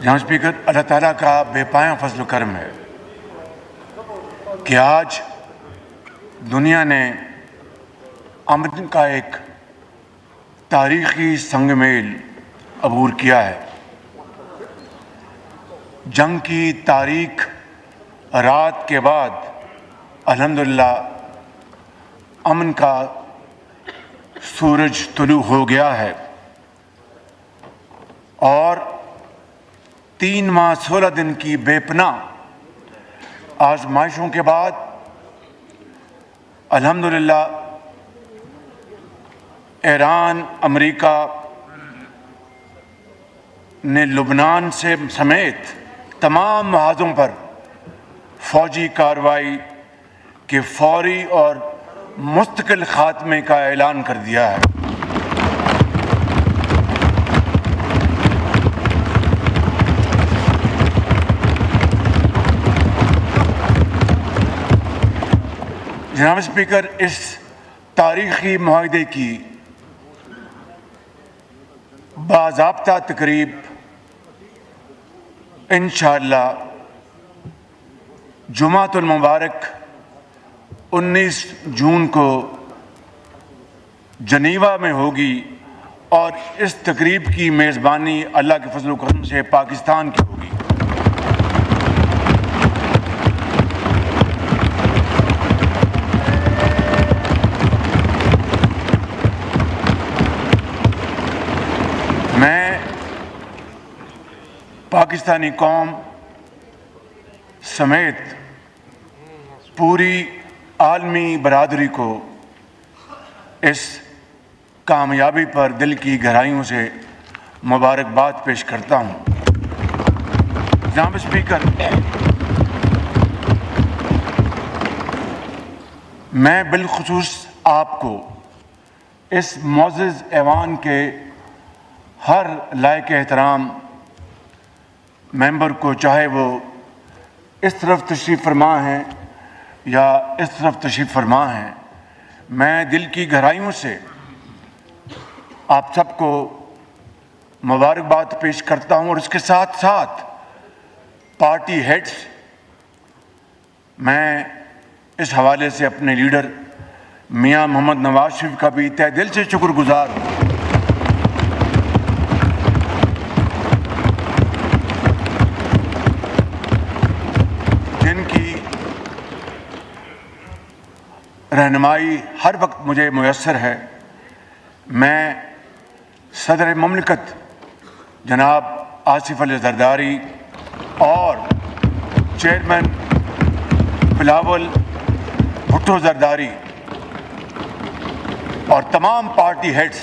جناب اسپیکر، اللہ تعالیٰ کا بے پایاں فضل و کرم ہے کہ آج دنیا نے امن کا ایک تاریخی سنگ میل عبور کیا ہے۔ جنگ کی تاریک رات کے بعد الحمدللہ امن کا سورج طلوع ہو گیا ہے، اور 3 ماہ 16 دن کی بے پناہ آزمائشوں کے بعد الحمدللہ ایران، امریکہ نے لبنان سے سمیت تمام محاذوں پر فوجی کارروائی کے فوری اور مستقل خاتمے کا اعلان کر دیا ہے۔ جناب اسپیکر، اس تاریخی معاہدے کی باضابطہ تقریب انشاءاللہ جمعۃ المبارک 19 جون کو جنیوا میں ہوگی، اور اس تقریب کی میزبانی اللہ کے فضل و کرم سے پاکستان کی ہوگی۔ میں پاکستانی قوم سمیت پوری عالمی برادری کو اس کامیابی پر دل کی گہرائیوں سے مبارکباد پیش کرتا ہوں۔ جناب اسپیکر، میں بالخصوص آپ کو اس معزز ایوان کے ہر لائق احترام ممبر کو، چاہے وہ اس طرف تشریف فرما ہیں یا اس طرف تشریف فرما ہیں، میں دل کی گہرائیوں سے آپ سب کو مبارکباد پیش کرتا ہوں، اور اس کے ساتھ ساتھ پارٹی ہیڈز، میں اس حوالے سے اپنے لیڈر میاں محمد نواز شریف کا بھی تہ دل سے شکر گزار ہوں، جن کی رہنمائی ہر وقت مجھے میسر ہے۔ میں صدر مملکت جناب آصف علی زرداری اور چیئرمین بلاول بھٹو زرداری اور تمام پارٹی ہیڈز،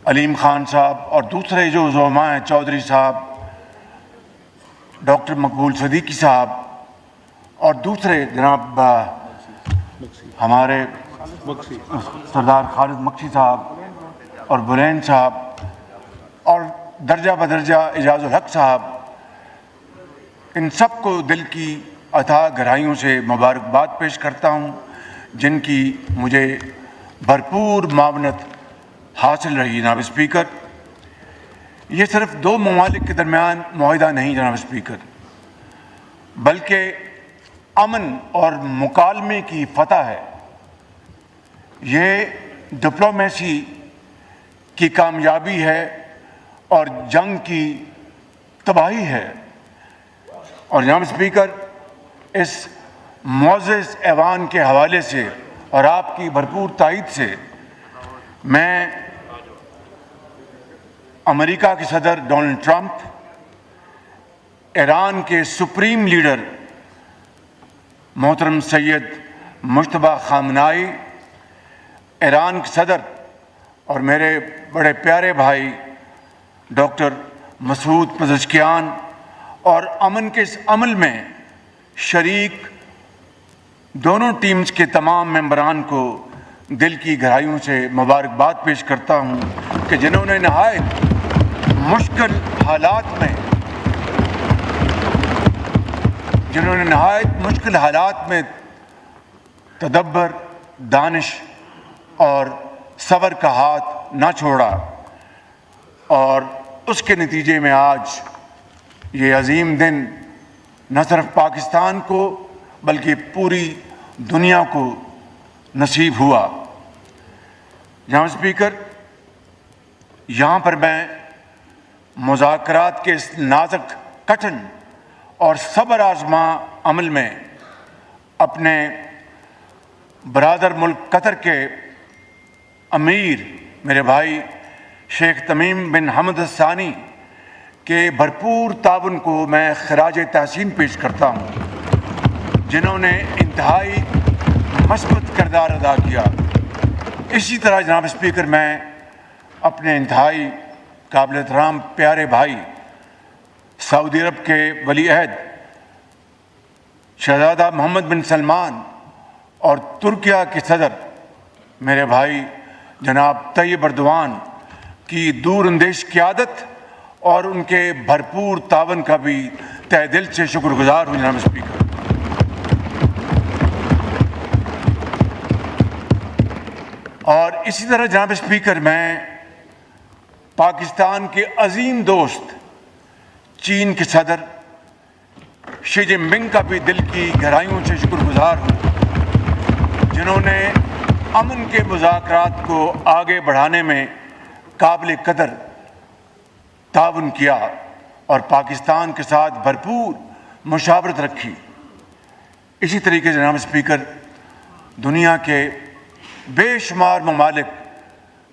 علیم خان صاحب اور دوسرے جو زعماء ہیں، چودھری صاحب، ڈاکٹر مقبول صدیقی صاحب اور دوسرے جناب ہمارے سردار خالد مکسی صاحب اور برین صاحب اور درجہ بدرجہ اعجاز الحق صاحب، ان سب کو دل کی اتھاہ گہرائیوں سے مبارکباد پیش کرتا ہوں، جن کی مجھے بھرپور معاونت حاصل رہی۔ جناب اسپیکر، یہ صرف 2 ممالک کے درمیان معاہدہ نہیں جناب اسپیکر، بلکہ امن اور مکالمے کی فتح ہے۔ یہ ڈپلومیسی کی کامیابی ہے اور جنگ کی تباہی ہے۔ اور جناب اسپیکر، اس معزز ایوان کے حوالے سے اور آپ کی بھرپور تائید سے میں امریکہ کے صدر ڈونلڈ ٹرمپ، ایران کے سپریم لیڈر محترم سید مجتبیٰ خامنائی، ایران کے صدر اور میرے بڑے پیارے بھائی ڈاکٹر مسعود پزشکیان، اور امن کے اس عمل میں شریک دونوں ٹیمز کے تمام ممبران کو دل کی گہرائیوں سے مبارکباد پیش کرتا ہوں کہ جنہوں نے نہایت مشکل حالات میں تدبر، دانش اور صبر کا ہاتھ نہ چھوڑا، اور اس کے نتیجے میں آج یہ عظیم دن نہ صرف پاکستان کو بلکہ پوری دنیا کو نصیب ہوا۔ جناب اسپیکر، یہاں پر میں مذاکرات کے اس نازک، کٹھن اور صبر آزما عمل میں اپنے برادر ملک قطر کے امیر میرے بھائی شیخ تمیم بن حمد الثانی کے بھرپور تعاون کو میں خراج تحسین پیش کرتا ہوں، جنہوں نے انتہائی مثبت کردار ادا کیا۔ اسی طرح جناب اسپیکر، میں اپنے انتہائی قابل احترام پیارے بھائی سعودی عرب کے ولی عہد شہزادہ محمد بن سلمان اور ترکیہ کے صدر میرے بھائی جناب طیب اردوان کی دور اندیش قیادت اور ان کے بھرپور تعاون کا بھی تہ دل سے شکر گزار ہوں جناب اسپیکر۔ اور اسی طرح جناب اسپیکر، میں پاکستان کے عظیم دوست چین کے صدر شی جن پنگ کا بھی دل کی گہرائیوں سے شکر گزار ہوں، جنہوں نے امن کے مذاکرات کو آگے بڑھانے میں قابل قدر تعاون کیا اور پاکستان کے ساتھ بھرپور مشاورت رکھی۔ اسی طریقے سے جناب اسپیکر، دنیا کے بے شمار ممالک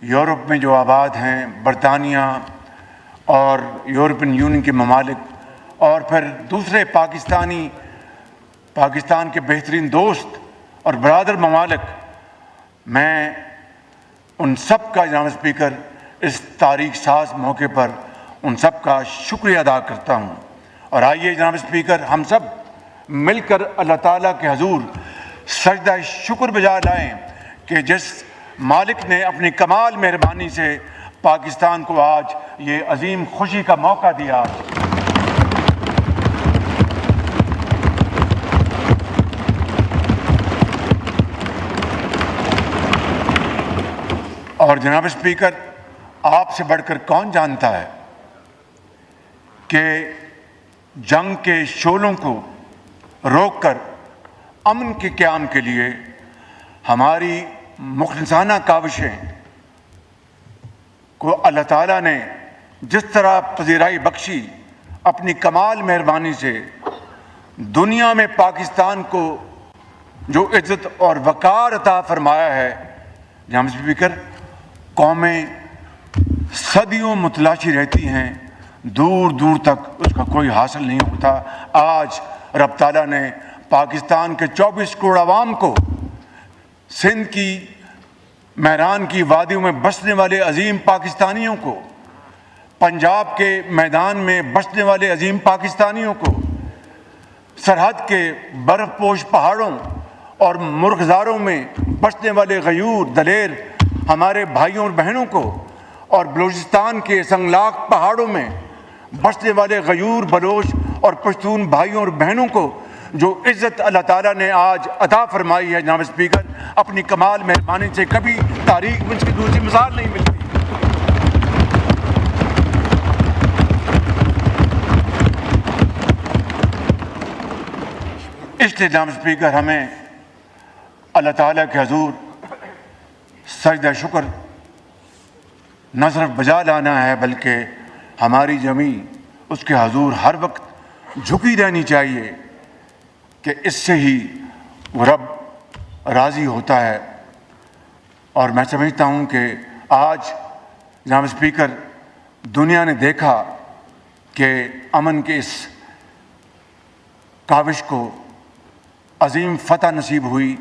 یورپ میں جو آباد ہیں، برطانیہ اور یورپین یونین کے ممالک، اور پھر دوسرے پاکستان کے بہترین دوست اور برادر ممالک، میں ان سب کا جناب اسپیکر اس تاریخ ساز موقع پر ان سب کا شکریہ ادا کرتا ہوں۔ اور آئیے جناب اسپیکر، ہم سب مل کر اللہ تعالیٰ کے حضور سجدہ شکر بجا لائیں کہ جس مالک نے اپنی کمال مہربانی سے پاکستان کو آج یہ عظیم خوشی کا موقع دیا۔ اور جناب اسپیکر، آپ سے بڑھ کر کون جانتا ہے کہ جنگ کے شعلوں کو روک کر امن کے قیام کے لیے ہماری مخلصانہ کاوشیں کو اللہ تعالیٰ نے جس طرح پذیرائی بخشی، اپنی کمال مہربانی سے دنیا میں پاکستان کو جو عزت اور وقار عطا فرمایا ہے، جناب اسپیکر، قومیں صدیوں متلاشی رہتی ہیں، دور دور تک اس کا کوئی حاصل نہیں ہوتا۔ آج رب تعالیٰ نے پاکستان کے 24 کروڑ عوام کو، سندھ کی میران کی وادیوں میں بسنے والے عظیم پاکستانیوں کو، پنجاب کے میدان میں بسنے والے عظیم پاکستانیوں کو، سرحد کے برف پوش پہاڑوں اور مرغزاروں میں بسنے والے غیور دلیر ہمارے بھائیوں اور بہنوں کو، اور بلوچستان کے سنگلاخ پہاڑوں میں بسنے والے غیور بلوچ اور پشتون بھائیوں اور بہنوں کو جو عزت اللہ تعالیٰ نے آج عطا فرمائی ہے، جناب اسپیکر، اپنی کمال مہربانی سے کبھی تاریخ میں اس کی دوسری مثال نہیں ملتی۔ اس لیے جناب اسپیکر، ہمیں اللہ تعالیٰ کے حضور سجدہ شکر نہ صرف بجا لانا ہے، بلکہ ہماری جمی اس کے حضور ہر وقت جھکی رہنی چاہیے کہ اس سے ہی وہ رب راضی ہوتا ہے۔ اور میں سمجھتا ہوں کہ آج جناب اسپیکر، دنیا نے دیکھا کہ امن کے اس کاوش کو عظیم فتح نصیب ہوئی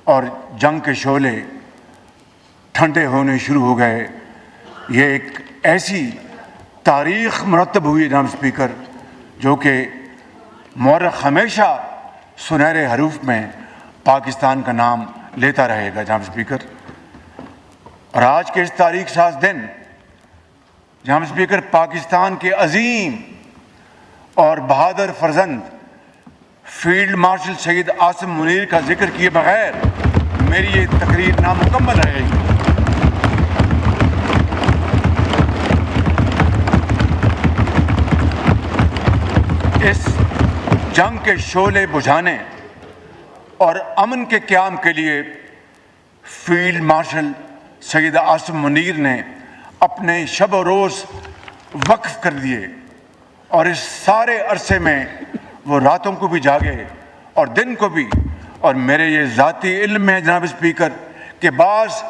اور جنگ کے شعلے ٹھنڈے ہونے شروع ہو گئے۔ یہ ایک ایسی تاریخ مرتب ہوئی جناب اسپیکر جو کہ مورخ ہمیشہ سنہرے حروف میں پاکستان کا نام لیتا رہے گا جناب اسپیکر۔ اور آج کے اس تاریخ ساز دن جناب اسپیکر، پاکستان کے عظیم اور بہادر فرزند فیلڈ مارشل شہید عاصم منیر کا ذکر کیے بغیر میری یہ تقریر نامکمل رہے گی۔ جنگ کے شعلے بجھانے اور امن کے قیام کے لیے فیلڈ مارشل سید عاصم منیر نے اپنے شب و روز وقف کر دیے، اور اس سارے عرصے میں وہ راتوں کو بھی جاگے اور دن کو بھی۔ اور میرے یہ ذاتی علم ہے جناب اسپیکر کہ بعض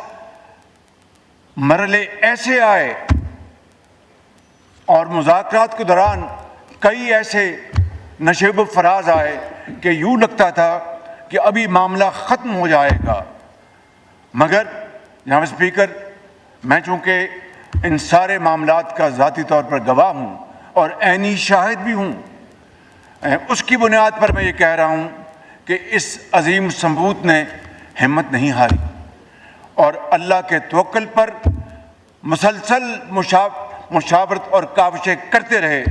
مرحلے ایسے آئے اور مذاکرات کے دوران کئی ایسے نشیب و فراز آئے کہ یوں لگتا تھا کہ ابھی معاملہ ختم ہو جائے گا، مگر جناب اسپیکر میں چونکہ ان سارے معاملات کا ذاتی طور پر گواہ ہوں اور عینی شاہد بھی ہوں، اس کی بنیاد پر میں یہ کہہ رہا ہوں کہ اس عظیم ثبوت نے ہمت نہیں ہاری اور اللہ کے توکل پر مسلسل مشاورت اور کاوشیں کرتے رہے،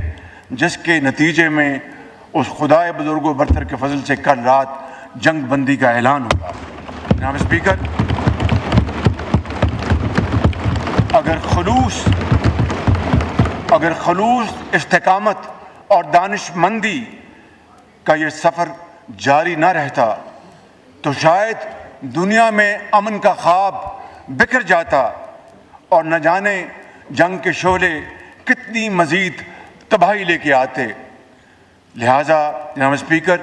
جس کے نتیجے میں اس خدائے بزرگ و برتر کے فضل سے کل رات جنگ بندی کا اعلان ہوگا۔ جناب اسپیکر، اگر خلوص، استقامت اور دانش مندی کا یہ سفر جاری نہ رہتا تو شاید دنیا میں امن کا خواب بکھر جاتا اور نہ جانے جنگ کے شعلے کتنی مزید تباہی لے کے آتے۔ لہٰذا جناب speaker,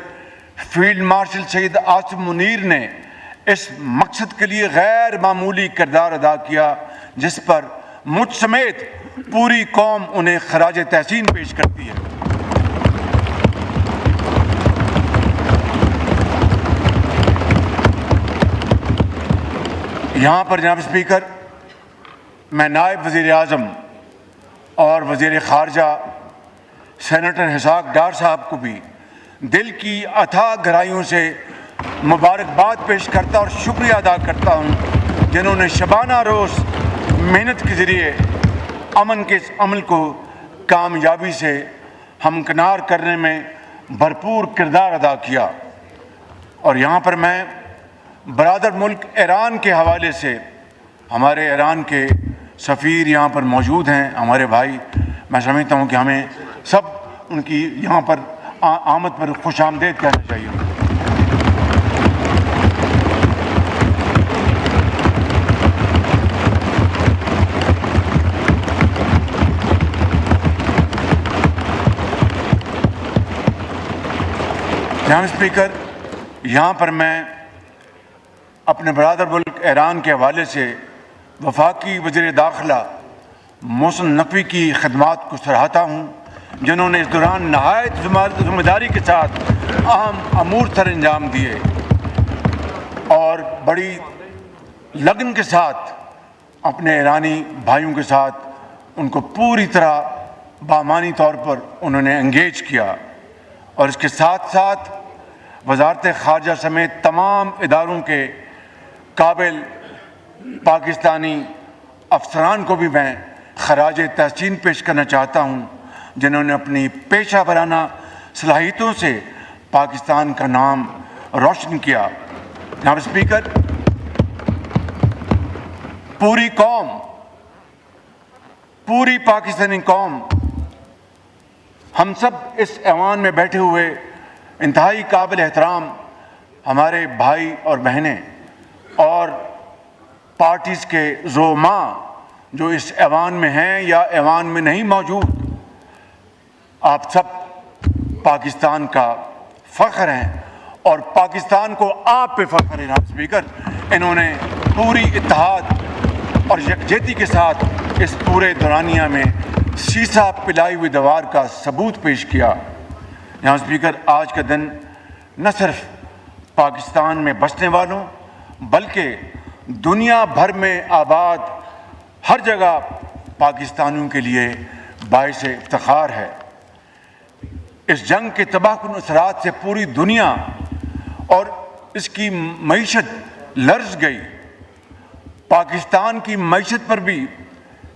field marshal Syed Asim Munir نے اس مقصد کے لیے غیر معمولی کردار ادا کیا، جس پر مجھ سمیت پوری قوم انہیں خراج تحسین پیش کرتی ہے۔ یہاں پر جناب اسپیکر میں نائب وزیر اعظم اور وزیر خارجہ سینیٹر اسحاق ڈار صاحب کو بھی دل کی اتھاہ گہرائیوں سے مبارکباد پیش کرتا اور شکریہ ادا کرتا ہوں، جنہوں نے شبانہ روز محنت کے ذریعے امن کے اس عمل کو کامیابی سے ہمکنار کرنے میں بھرپور کردار ادا کیا۔ اور یہاں پر میں برادر ملک ایران کے حوالے سے، ہمارے ایران کے سفیر یہاں پر موجود ہیں، ہمارے بھائی، میں سمجھتا ہوں کہ ہمیں سب ان کی یہاں پر آمد پر خوش آمدید کہنا چاہیے۔ جناب اسپیکر، یہاں پر میں اپنے برادر ملک ایران کے حوالے سے وفاقی وزیر داخلہ محسن نقوی کی خدمات کو سراہتا ہوں، جنہوں نے اس دوران نہایت ذمہ داری کے ساتھ اہم امور سر انجام دیے اور بڑی لگن کے ساتھ اپنے ایرانی بھائیوں کے ساتھ ان کو پوری طرح بامانی طور پر انہوں نے انگیج کیا، اور اس کے ساتھ ساتھ وزارت خارجہ سمیت تمام اداروں کے قابل پاکستانی افسران کو بھی میں خراج تحسین پیش کرنا چاہتا ہوں، جنہوں نے اپنی پیشہ ورانہ صلاحیتوں سے پاکستان کا نام روشن کیا۔ جناب اسپیکر، پوری قوم، پوری پاکستانی قوم، ہم سب اس ایوان میں بیٹھے ہوئے انتہائی قابل احترام ہمارے بھائی اور بہنیں اور پارٹیز کے زعماء جو اس ایوان میں ہیں یا ایوان میں نہیں موجود، آپ سب پاکستان کا فخر ہیں اور پاکستان کو آپ پہ فخر ہے۔ جناب اسپیکر، انہوں نے پوری اتحاد اور یکجہتی کے ساتھ اس پورے دورانیہ میں سیسا پلائی ہوئی دیوار کا ثبوت پیش کیا۔ جناب اسپیکر، آج کا دن نہ صرف پاکستان میں بسنے والوں بلکہ دنیا بھر میں آباد ہر جگہ پاکستانیوں کے لیے باعث افتخار ہے۔ اس جنگ کے تباہ کن اثرات سے پوری دنیا اور اس کی معیشت لرز گئی۔ پاکستان کی معیشت پر بھی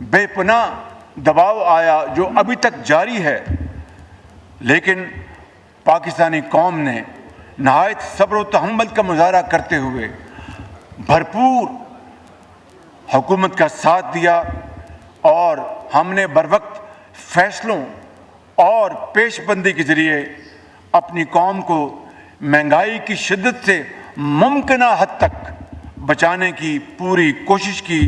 بے پناہ دباؤ آیا جو ابھی تک جاری ہے، لیکن پاکستانی قوم نے نہایت صبر و تحمل کا مظاہرہ کرتے ہوئے بھرپور حکومت کا ساتھ دیا، اور ہم نے بروقت فیصلوں اور پیش بندی کے ذریعے اپنی قوم کو مہنگائی کی شدت سے ممکنہ حد تک بچانے کی پوری کوشش کی،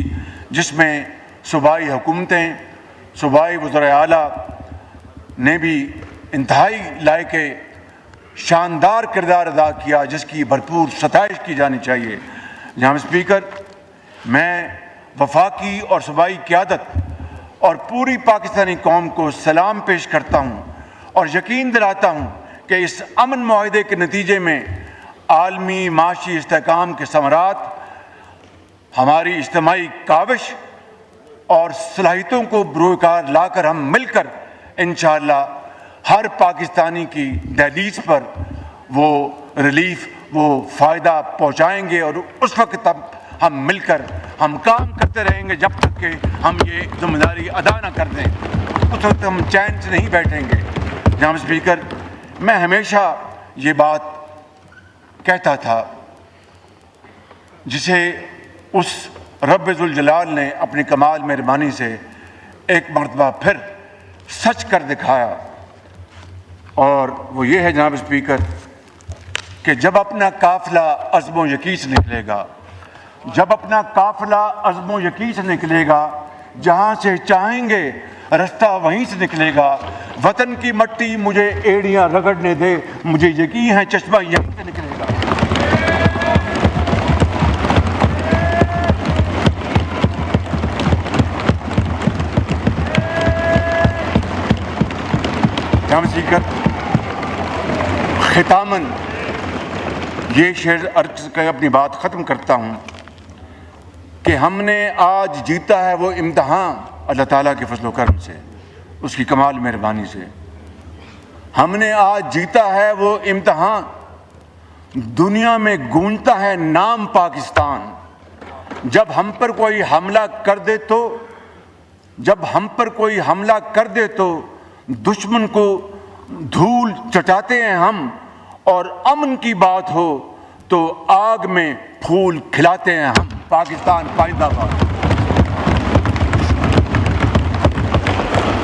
جس میں صوبائی حکومتیں، صوبائی وزرائے اعلیٰ نے بھی انتہائی لائق شاندار کردار ادا کیا، جس کی بھرپور ستائش کی جانی چاہیے۔ جناب اسپیکر، میں وفاقی اور صوبائی قیادت اور پوری پاکستانی قوم کو سلام پیش کرتا ہوں اور یقین دلاتا ہوں کہ اس امن معاہدے کے نتیجے میں عالمی معاشی استحکام کے ثمرات ہماری اجتماعی کاوش اور صلاحیتوں کو بروئے کار لا کر ہم مل کر انشاءاللہ ہر پاکستانی کی دہلیز پر وہ ریلیف، وہ فائدہ پہنچائیں گے، اور اس وقت تک ہم مل کر ہم کام کرتے رہیں گے جب تک کہ ہم یہ ذمہ داری ادا نہ کر دیں۔ اس وقت ہم چین سے نہیں بیٹھیں گے۔ جناب اسپیکر، میں ہمیشہ یہ بات کہتا تھا جسے اس رب ذوالجلال نے اپنی کمال مہربانی سے ایک مرتبہ پھر سچ کر دکھایا، اور وہ یہ ہے جناب اسپیکر کہ جب اپنا قافلہ عزم و یقین سے نکلے گا، جب اپنا قافلہ عزم و یقین سے نکلے گا، جہاں سے چاہیں گے رستہ وہیں سے نکلے گا۔ وطن کی مٹی مجھے ایڑیاں رگڑنے دے، مجھے یقین ہے چشمہ یہیں سے نکلے گا۔ جناب اسپیکر، ختاماً یہ شعر عرض کر اپنی بات ختم کرتا ہوں کہ ہم نے آج جیتا ہے وہ امتحان اللہ تعالیٰ کے فضل و کرم سے، اس کی کمال مہربانی سے۔ ہم نے آج جیتا ہے وہ امتحان، دنیا میں گونجتا ہے نام پاکستان۔ جب ہم پر کوئی حملہ کر دے تو دشمن کو دھول چٹاتے ہیں ہم، اور امن کی بات ہو تو آگ میں پھول کھلاتے ہیں ہم۔ پاکستان پائندہ باد۔